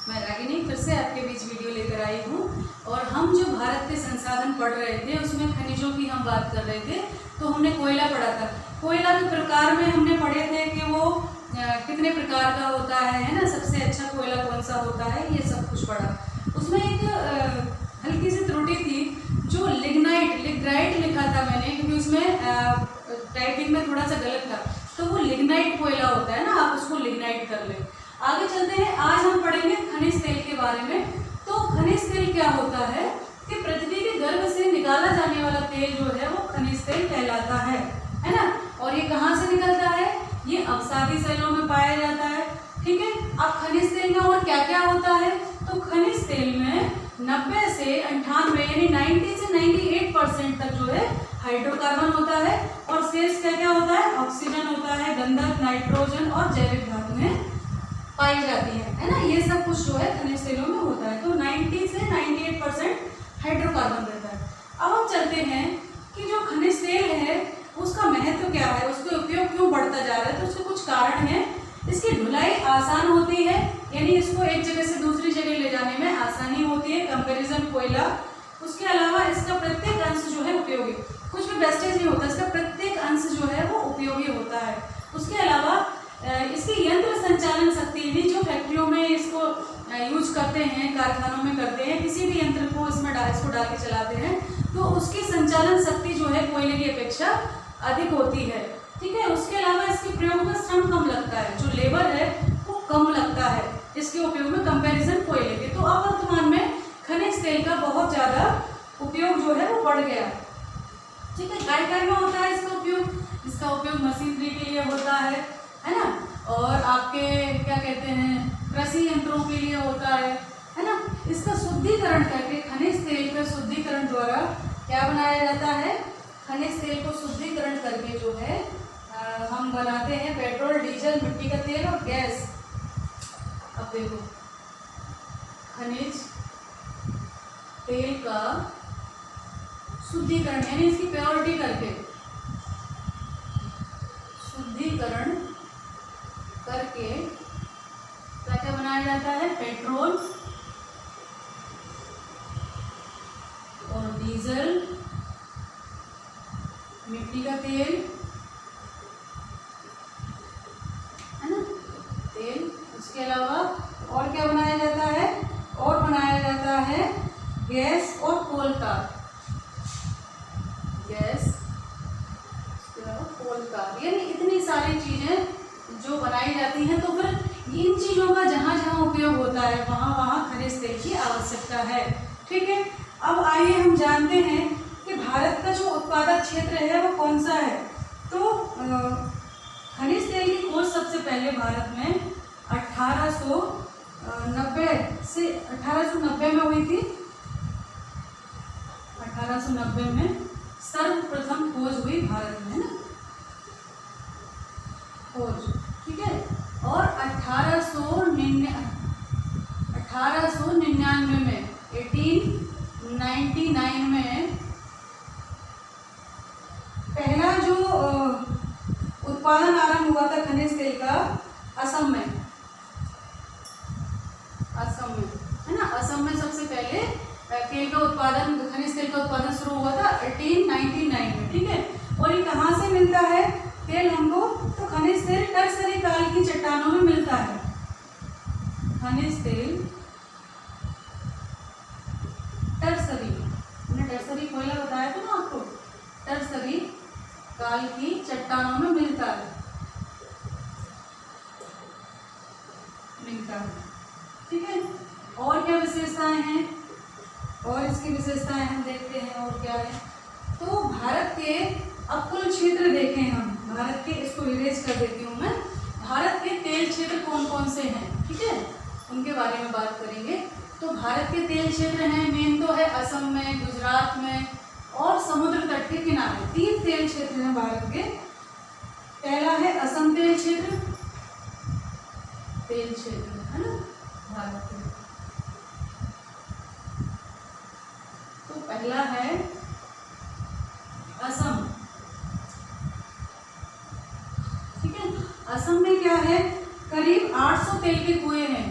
मैं रागिनी फिर से आपके बीच वीडियो लेकर आई हूँ। और हम जो भारत के संसाधन पढ़ रहे थे उसमें खनिजों की हम बात कर रहे थे। तो हमने कोयला पढ़ा था। कोयला के प्रकार में हमने पढ़े थे कि वो कितने प्रकार का होता है ना, सबसे अच्छा कोयला कौन सा होता है, ये सब कुछ पढ़ा। उसमें एक हल्की सी त्रुटि थी, जो लिग्नाइट लिखा था मैंने, क्योंकि उसमें टाइपिंग में थोड़ा सा गलत था। तो वो लिग्नाइट कोयला होता है ना, आप उसको लिग्नाइट कर लें। आगे चलते हैं। आज हम पढ़ेंगे खनिज तेल के बारे में। तो खनिज तेल क्या होता है कि पृथ्वी के गर्भ से निकाला जाने वाला तेल जो है वो खनिज तेल कहलाता है ना। और ये कहाँ से निकलता है? ये अवसादी सेलों में पाया जाता है। ठीक है। अब खनिज तेल में और क्या क्या होता है? तो खनिज तेल में 90 से 98 यानी 90 से 98% तक जो है हाइड्रोकार्बन होता है, और शेष क्या क्या होता है? ऑक्सीजन होता है, गंधक, नाइट्रोजन और जैविक धातुएं पाई जाती है ना। ये सब कुछ जो है खनिज तेलों में होता है। तो 90 से 98% हाइड्रोकार्बन रहता है। अब हम चलते हैं कि जो खनिज तेल है उसका महत्व क्या है, उसका उपयोग क्यों बढ़ता जा रहा है। तो उसके कुछ कारण हैं। इसकी ढुलाई आसान होती है, यानी इसको एक जगह से दूसरी जगह ले जाने में आसानी होती है, कंपैरिजन कोयला। उसके अलावा इसका प्रत्येक अंश जो है उपयोगी, कुछ भी वेस्टेज नहीं होता, इसका प्रत्येक अंश जो है वो उपयोगी होता है। उसके अलावा इसकी यंत्र संचालन शक्ति भी, जो फैक्ट्रियों में इसको यूज करते हैं, कारखानों में करते हैं, किसी भी यंत्र को इसमें इसको डाल के चलाते हैं, तो उसकी संचालन शक्ति जो है कोयले की अपेक्षा अधिक होती है। ठीक है। उसके अलावा इसके प्रयोग में श्रम कम लगता है, जो लेबर है वो कम लगता है इसके उपयोग में कंपैरिजन कोयले के। तो अब वर्तमान में खनिज तेल का बहुत ज़्यादा उपयोग जो है वो बढ़ गया। ठीक है। काय में होता है इसका उपयोग? इसका उपयोग मशीनरी के लिए होता है ना, और आपके क्या कहते हैं कृषि यंत्रों के लिए होता है ना। इसका शुद्धिकरण करके खनिज तेल का शुद्धिकरण द्वारा क्या बनाया जाता है? खनिज तेल को शुद्धिकरण करके जो है हम बनाते हैं पेट्रोल, डीजल, मिट्टी का तेल और गैस। अब देखो, खनिज तेल का शुद्धिकरण यानी इसकी प्योरिटी करके, शुद्धिकरण करके क्या क्या बनाया जाता है? पेट्रोल और डीजल, मिट्टी का तेल है ना, तेल। उसके अलावा और क्या बनाया जाता है? और बनाया जाता है गैस और कोल का, गैस, उसके अलावा कोल का, यानी इतनी सारी चीजें जो बनाई जाती हैं। तो फिर इन चीजों का जहां जहां उपयोग होता है वहां वहां खनिज तेल की आवश्यकता है। ठीक है। अब आइए हम जानते हैं कि भारत का जो उत्पादक क्षेत्र है वो कौन सा है। तो खनिज तेल की खोज सबसे पहले भारत में 1890 में हुई थी। 1890 में सर्वप्रथम खोज हुई भारत में ना, खोज। ठीक है। और 1899 में 1899 में पहला जो उत्पादन आरंभ हुआ था खनिज तेल का असम में है ना। असम में सबसे पहले तेल का उत्पादन, खनिज तेल का उत्पादन शुरू हुआ था 1899 में। ठीक है। और ये कहाँ से मिलता है तेल हमको? तो खनिज तेल टर्सरी काल की चट्टानों में मिलता है। खनिज तेल टर्सरी, मैंने टर्सरी कोयला बताया था ना आपको, टर्सरी काल की चट्टानों में मिलता है। ठीक है। और क्या विशेषताएं हैं? और इसकी विशेषताएं हम देखते हैं और क्या है। तो भारत के अब कुल क्षेत्र देखें हम, भारत के, इसको इरेज कर देती हूँ मैं। भारत के तेल क्षेत्र कौन कौन से हैं, ठीक है, उनके बारे में बात करेंगे। तो भारत के तेल क्षेत्र हैं, मेन तो है असम में, गुजरात में और समुद्र तट के किनारे। 3 तेल क्षेत्र हैं भारत के। पहला है असम तेल क्षेत्र, है ना भारत के। तो पहला है असम। ठीक है। असम में क्या है, करीब 800 तेल के कुएं हैं।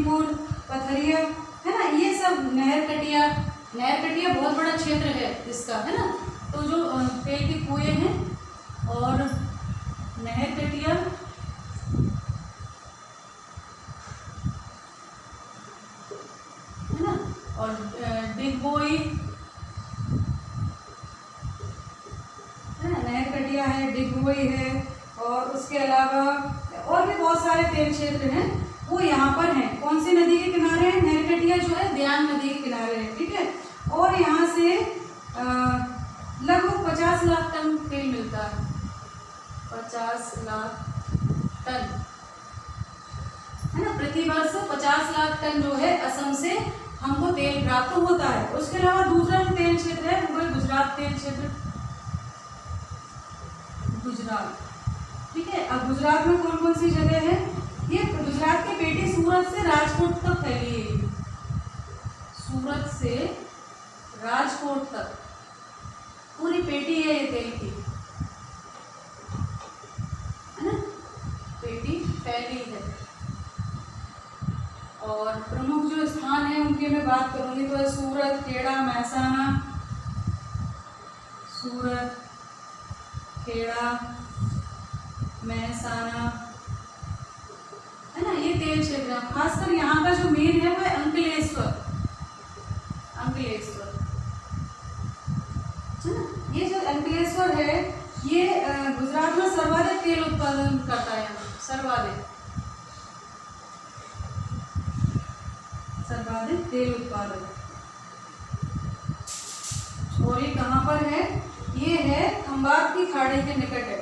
लखीमपुर, पथरिया, है ना, ये सब नहरकटिया बहुत बड़ा क्षेत्र है इसका, है ना। तो जो तेल के कुएं हैं और नहरकटिया, है ना, और डिगबोई, है ना, नहरकटिया है, डिगबोई है, और उसके अलावा और भी बहुत सारे तेल क्षेत्र हैं वो यहाँ पर हैं। कौन सी नदी के किनारे हैं? नहरकटिया जो है दियान नदी के किनारे है, ठीक है। और यहाँ से लगभग 50 लाख टन तेल मिलता है, 50 लाख टन, है ना, प्रति वर्ष 50 लाख टन जो है असम से हमको तेल प्राप्त होता है। उसके अलावा दूसरा जो तेल क्षेत्र है वो है गुजरात तेल क्षेत्र, गुजरात, ठीक है। अब गुजरात में कौन कौन सी जगह है? ये गुजरात की पेटी सूरत से राजकोट तक फैली है, सूरत से राजकोट तक पूरी पेटी है ये तेल की, है ना, पेटी फैली है। और प्रमुख जो स्थान है उनकी मैं बात करूंगी तो है सूरत, खेड़ा, महसाना, सूरत, खेड़ा, महसाना, है ना, ये तेल क्षेत्र है। खासकर यहाँ का जो मेन है वो है अंकलेश्वर, अंकलेश्वर, है ना। ये जो अंकलेश्वर है ये गुजरात में सर्वाधिक तेल उत्पादन करता है, सर्वाधिक तेल उत्पादन। और ये कहाँ पर है? ये है खंबात की खाड़ी के निकट है,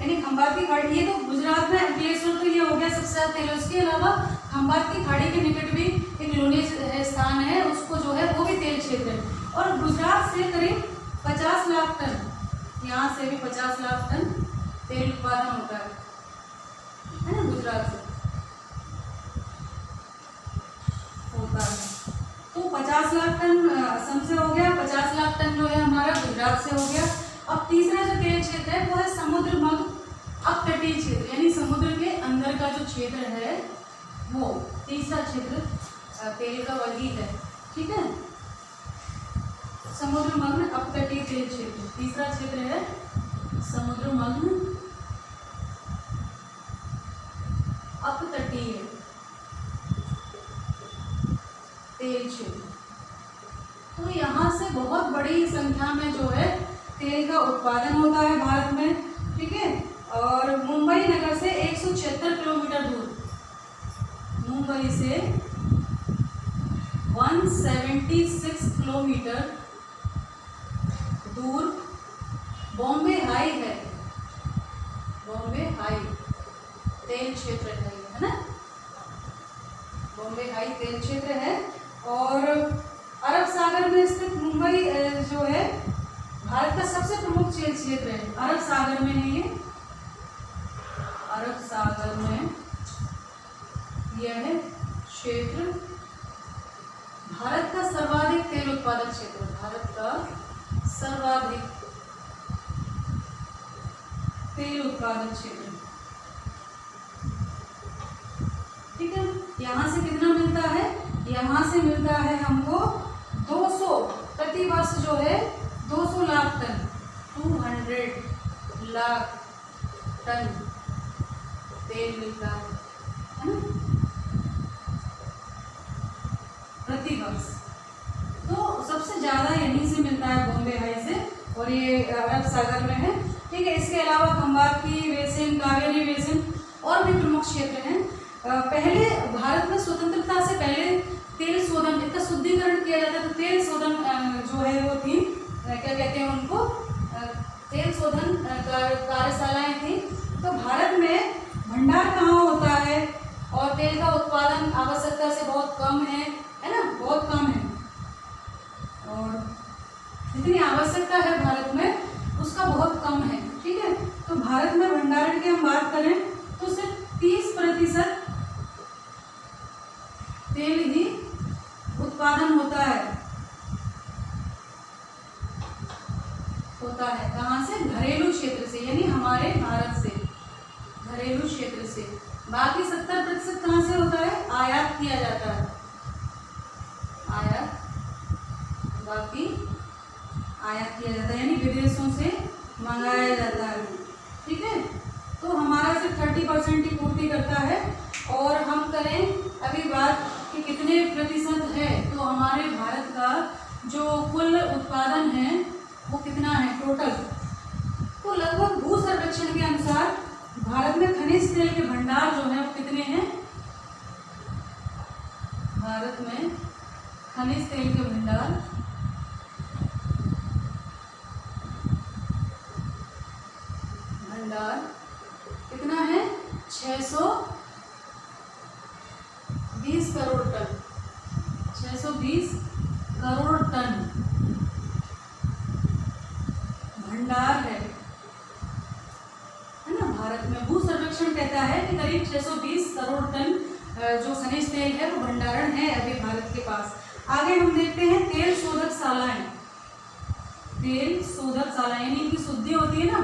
यानी खंबात की खाड़ी, ये तो गुजरात में अंकलेश्वर तो ये हो गया सबसे ज्यादा तेल। उसके अलावा खंबात की खाड़ी के निकट भी एक लोनी स्थान है, उसको जो है वो भी तेल क्षेत्र है। और गुजरात से करीब 50 लाख टन, यहाँ से भी 50 लाख टन तेल उत्पादन होता है ना, गुजरात से होता है। तो 50 लाख टन असम से हो गया, 50 लाख टन जो है हमारा गुजरात से हो गया। अब तीसरा जो तेल क्षेत्र है वो है समुद्र मध्य अपतटीय क्षेत्र, यानी समुद्र के अंदर का जो क्षेत्र है वो तीसरा क्षेत्र तेल का वही है, ठीक है। समुद्र मग्न अपतटीय तेल क्षेत्र तीसरा क्षेत्र है, समुद्र मग्न अपतटीय तेल क्षेत्र। तो यहाँ से बहुत बड़ी संख्या में जो है तेल का उत्पादन होता है भारत में, ठीक है। और मुंबई नगर से 176 किलोमीटर दूर, मुंबई से 176 किलोमीटर दूर बॉम्बे हाई है, बॉम्बे हाई तेल क्षेत्र है ना, बॉम्बे हाई तेल क्षेत्र है। और अरब सागर में स्थित मुंबई जो है भारत का सबसे प्रमुख तेल क्षेत्र है, अरब सागर में है ये, अरब सागर में यह क्षेत्र भारत का सर्वाधिक तेल उत्पादक क्षेत्र, भारत का सर्वाधिक तेल उत्पादक क्षेत्र, ठीक है। यहाँ से कितना मिलता है? यहाँ से मिलता है हमको 200 प्रति वर्ष जो है 200 लाख टन, 200 लाख टन तेल मिलता है ना, प्रति वर्ष। तो सबसे ज्यादा यहीं से मिलता है, बॉम्बे हाई से, और ये अरब सागर में है, ठीक है। इसके अलावा खंबात की बेसिन, कावेरी बेसिन और भी प्रमुख क्षेत्र हैं। पहले भारत में स्वतंत्रता से पहले तेल शोधन, इसका शुद्धिकरण किया जाता है, तो तेल शोधन जो है वो थी, क्या कहते हैं उनको, तेल शोधन कार्यशालाएं थी। तो भारत में भंडार कहाँ होता है और तेल का उत्पादन आवश्यकता से बहुत कम है ना, बहुत कम है, और जितनी आवश्यकता है भारत में उसका बहुत कम है, ठीक है। तो भारत में भंडारण की हम बात करें तो सिर्फ 30% तेल ही उत्पादन होता है कहाँ से? घरेलू क्षेत्र से, यानी हमारे भारत से, घरेलू क्षेत्र से। बाकी 70% कहाँ से होता है? आयात किया कितने प्रतिशत है, तो हमारे भारत का जो कुल उत्पादन है वो कितना है टोटल। तो लगभग भू सर्वेक्षण के अनुसार भारत में खनिज तेल के भंडार जो है वो कितने हैं। भारत में खनिज तेल के भंडार कितना है 620 करोड़ टन। 620 करोड़ टन भंडार है ना भारत में। भू सर्वेक्षण कहता है कि करीब 620 करोड़ टन जो खनिज तेल है वो भंडारण है अभी भारत के पास। आगे हम देखते हैं तेल शोधक शालाएं। तेल शोधक शालाएं यानी इनकी शुद्धि होती है ना,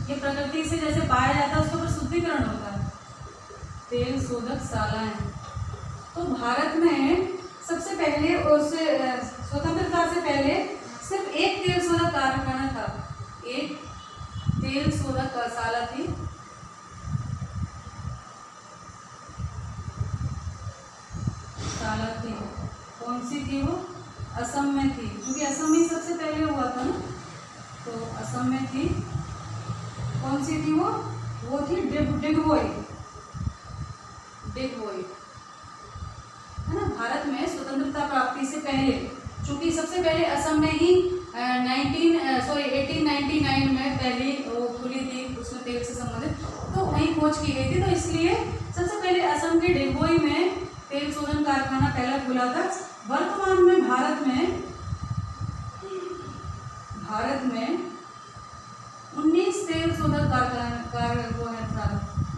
ये प्रकृति से जैसे पाया जाता है उसके ऊपर शुद्धिकरण होता है। तेल शोधक शालाएं, तो भारत में सबसे पहले स्वतंत्रता से पहले सिर्फ एक तेल शोधक कारखाना था, एक तेल शोधक शाला थी। कौन सी थी वो? असम में थी, क्योंकि असम में सबसे पहले हुआ था ना, तो असम में थी। कौन सी थी वो? वो थी डिगबोई है ना। भारत में स्वतंत्रता प्राप्ति से पहले, चूंकि सबसे पहले असम में ही 1899 में पहली वो खुली थी, उसमें तेल से संबंधित तो वहीं खोज की गई थी, तो इसलिए सबसे पहले असम के डिगबोई में तेल शोधन कारखाना पहला खुला था। वर्तमान में भारत में 19 तेल शोधन कारखाना वो है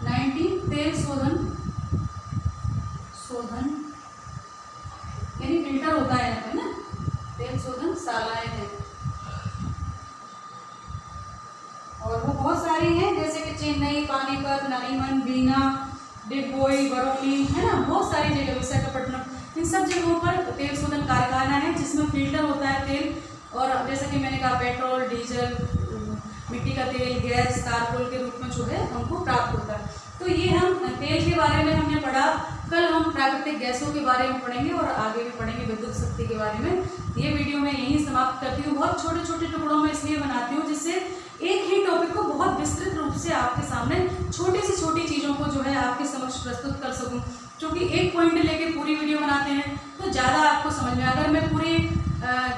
19 तेल शोधन यानी फिल्टर होता है यहाँ पे ना, तेल शोधन शालाएं हैं और वो बहुत सारी हैं, जैसे कि चेन्नई, पानीपत, नरीमन, बीना, डिगबोई, बरौनी है ना, बहुत सारी जगह, विशाखापट्टनम, इन सब जगहों पर तेल शोधन कारखाना है जिसमें फिल्टर होता है तेल। और जैसा कि मैंने कहा पेट्रोल, डीजल, मिट्टी का तेल, गैस, तारकोल के रूप में जो है हमको प्राप्त होता है। तो ये हम तेल के बारे में हमने पढ़ा। कल हम प्राकृतिक गैसों के बारे में पढ़ेंगे और आगे भी पढ़ेंगे विद्युत शक्ति के बारे में। ये वीडियो मैं यहीं समाप्त करती हूँ। बहुत छोटे छोटे टुकड़ों में इसलिए बनाती हूँ जिससे एक ही टॉपिक को बहुत विस्तृत रूप से आपके सामने छोटी से छोटी चीज़ों को जो है आपके समक्ष प्रस्तुत कर सकूँ। क्योंकि एक पॉइंट लेके पूरी वीडियो बनाते हैं तो ज़्यादा आपको समझ में, अगर मैं पूरी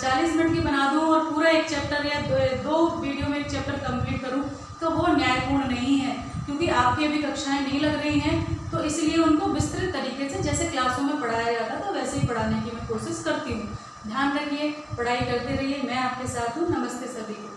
40 मिनट की बना दूँ और पूरा एक चैप्टर या दो वीडियो में एक चैप्टर कंप्लीट करूँ तो वो न्यायपूर्ण नहीं है, क्योंकि आपकी अभी कक्षाएं नहीं लग रही हैं, तो इसलिए उनको विस्तृत तरीके से जैसे क्लासों में पढ़ाया जाता था वैसे ही पढ़ाने की मैं कोशिश करती हूँ। ध्यान रखिए, पढ़ाई करते रहिए, मैं आपके साथ हूँ। नमस्ते सभी को।